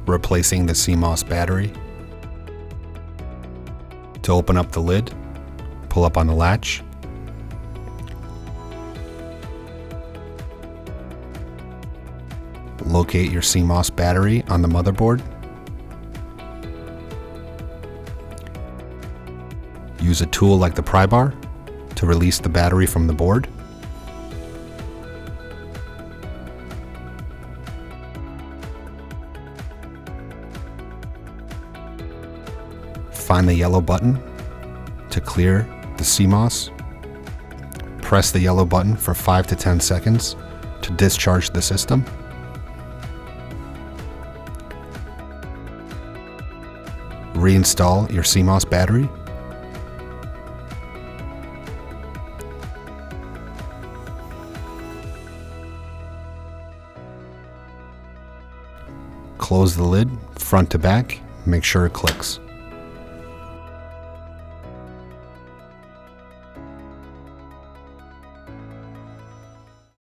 replacing the CMOS battery. To open up the lid, pull up on the latch. Locate your CMOS battery on the motherboard. Use a tool like the pry bar to release the battery from the board. Find the yellow button to clear the CMOS. Press the yellow button for 5 to 10 seconds to discharge the system. Reinstall your CMOS battery. Close the lid front to back, make sure it clicks.